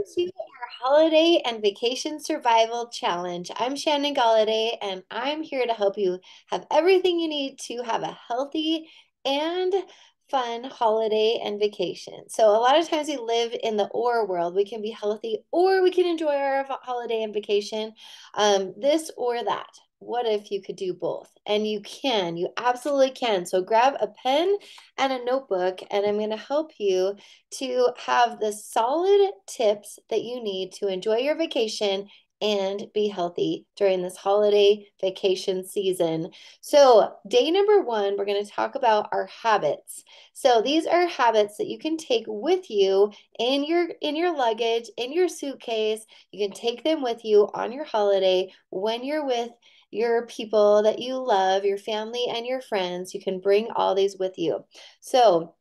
to our holiday and vacation survival challenge. I'm Shannon Galladay, and I'm here to help you have everything you need to have a healthy and fun holiday and vacation. So, a lot of times we live in the or world. We can be healthy or we can enjoy our holiday and vacation, this or that. What if you could do both? And you absolutely can. So, grab a pen and a notebook, and I'm going to help you to have the solid tips that you need to enjoy your vacation and be healthy during this holiday vacation season. So, day number one, we're going to talk about our habits. So, these are habits that you can take with you in your luggage, in your suitcase. You can take them with you on your holiday when you're with your people that you love, your family and your friends. You can bring all these with you. So,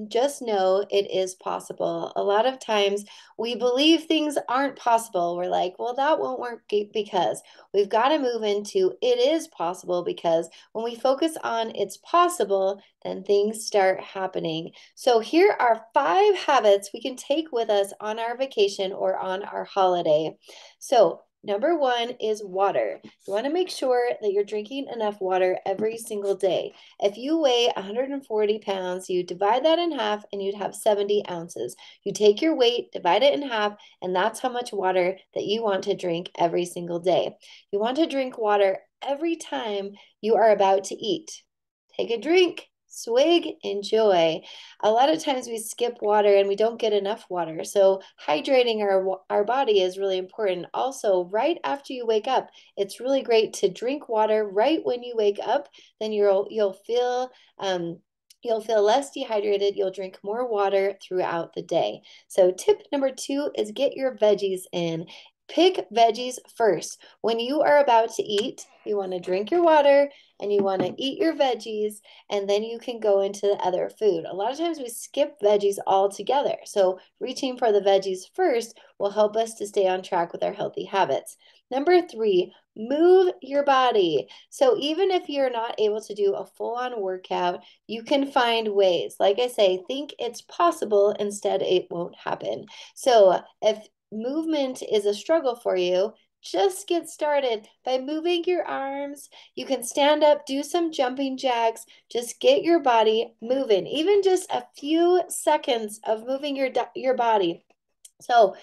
just know it is possible. A lot of times we believe things aren't possible. We're like, well, that won't work because we've got to move into it is possible because when we focus on it's possible, then things start happening. So here are 5 habits we can take with us on our vacation or on our holiday. So number one is water. You want to make sure that you're drinking enough water every single day. If you weigh 140 pounds, you divide that in half and you'd have 70 ounces. You take your weight, divide it in half, and that's how much water that you want to drink every single day. You want to drink water every time you are about to eat. Take a drink, swig, enjoy. A lot of times we skip water and we don't get enough water. So hydrating our body is really important. Also, right after you wake up, it's really great to drink water right when you wake up. Then you'll feel less dehydrated. You'll drink more water throughout the day. So tip number 2 is get your veggies in. Pick veggies first. When you are about to eat, you want to drink your water and you want to eat your veggies, and then you can go into the other food. A lot of times we skip veggies altogether. So reaching for the veggies first will help us to stay on track with our healthy habits. Number 3, move your body. So even if you're not able to do a full-on workout, you can find ways. Like I say, think it's possible, instead it won't happen. So if movement is a struggle for you, just get started by moving your arms. You can stand up, do some jumping jacks, just get your body moving. Even just a few seconds of moving your body. So,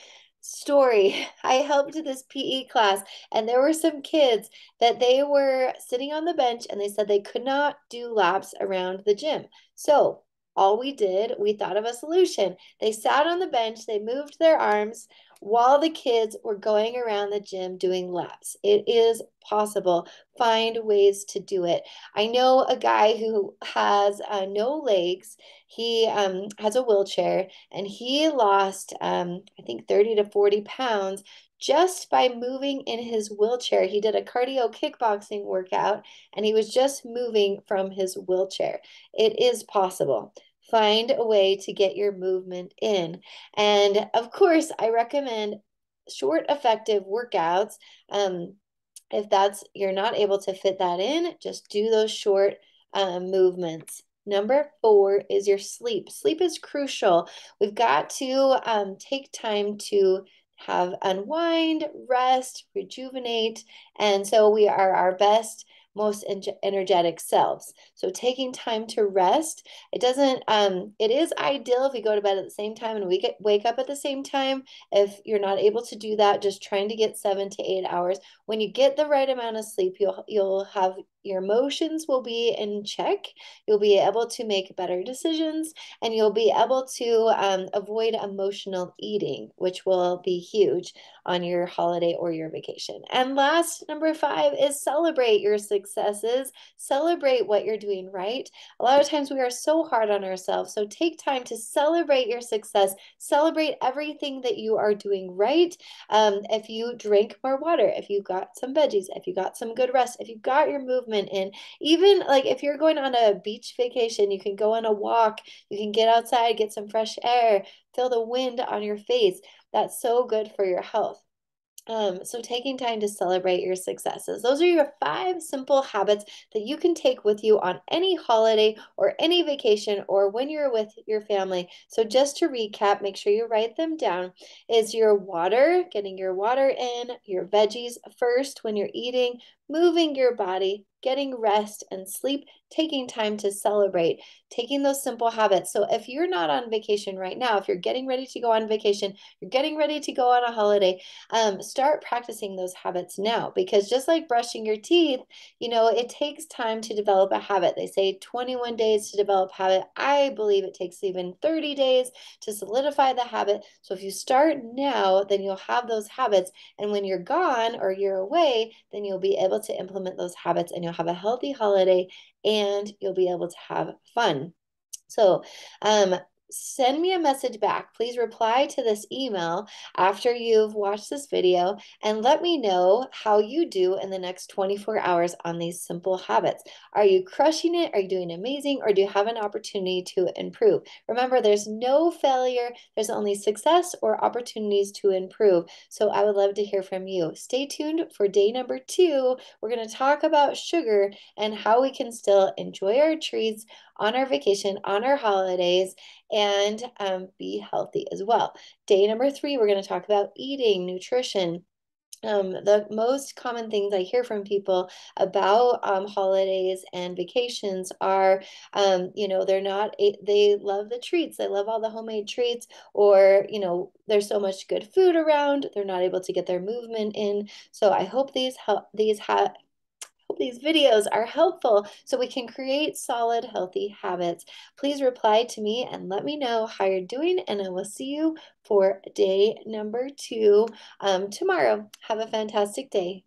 story, I helped this PE class, and there were some kids that they were sitting on the bench and they said they could not do laps around the gym. So, all we did, we thought of a solution. They sat on the bench, they moved their arms while the kids were going around the gym doing laps. It is possible. Find ways to do it. I know a guy who has no legs. He has a wheelchair, and he lost, I think, 30 to 40 pounds just by moving in his wheelchair. He did a cardio kickboxing workout, and he was just moving from his wheelchair. It is possible. Find a way to get your movement in. And of course, I recommend short, effective workouts. If that's you're not able to fit that in, just do those short movements. Number 4 is your sleep. Sleep is crucial. We've got to take time to have unwind, rest, rejuvenate, and so we are our best, most energetic selves. So taking time to rest, it is ideal if we go to bed at the same time and wake up at the same time. If you're not able to do that, just trying to get 7 to 8 hours. When you get the right amount of sleep, you'll have your emotions will be in check. You'll be able to make better decisions, and you'll be able to avoid emotional eating, which will be huge on your holiday or your vacation. And last, number 5 is celebrate your successes. Celebrate what you're doing right. A lot of times we are so hard on ourselves. So take time to celebrate your success. Celebrate everything that you are doing right. If you drink more water, if you got some veggies, if you got some good rest, if you got your movement in, even like if you're going on a beach vacation, you can go on a walk, you can get outside, get some fresh air, feel the wind on your face. That's so good for your health. So taking time to celebrate your successes. Those are your 5 simple habits that you can take with you on any holiday or any vacation or when you're with your family. So just to recap, make sure you write them down. Is your water, getting your water in, your veggies first when you're eating, moving your body, getting rest and sleep, taking time to celebrate, taking those simple habits. So if you're not on vacation right now, if you're getting ready to go on vacation, you're getting ready to go on a holiday, start practicing those habits now because just like brushing your teeth, it takes time to develop a habit. They say 21 days to develop habit. I believe it takes even 30 days to solidify the habit. So if you start now, then you'll have those habits. And when you're gone or you're away, then you'll be able to implement those habits and you'll have a healthy holiday and you'll be able to have fun. So, send me a message back. Please reply to this email after you've watched this video and let me know how you do in the next 24 hours on these simple habits. Are you crushing it? Are you doing amazing? Or do you have an opportunity to improve? Remember, there's no failure, there's only success or opportunities to improve. So, I would love to hear from you. Stay tuned for day number 2. We're going to talk about sugar and how we can still enjoy our treats on our vacation, on our holidays, and be healthy as well. Day number 3, we're going to talk about eating, nutrition. The most common things I hear from people about holidays and vacations are, they're not, they love the treats. They love all the homemade treats, or, there's so much good food around. They're not able to get their movement in. So I hope these videos are helpful so we can create solid, healthy habits. Please reply to me and let me know how you're doing, and I will see you for day number 2 tomorrow. Have a fantastic day.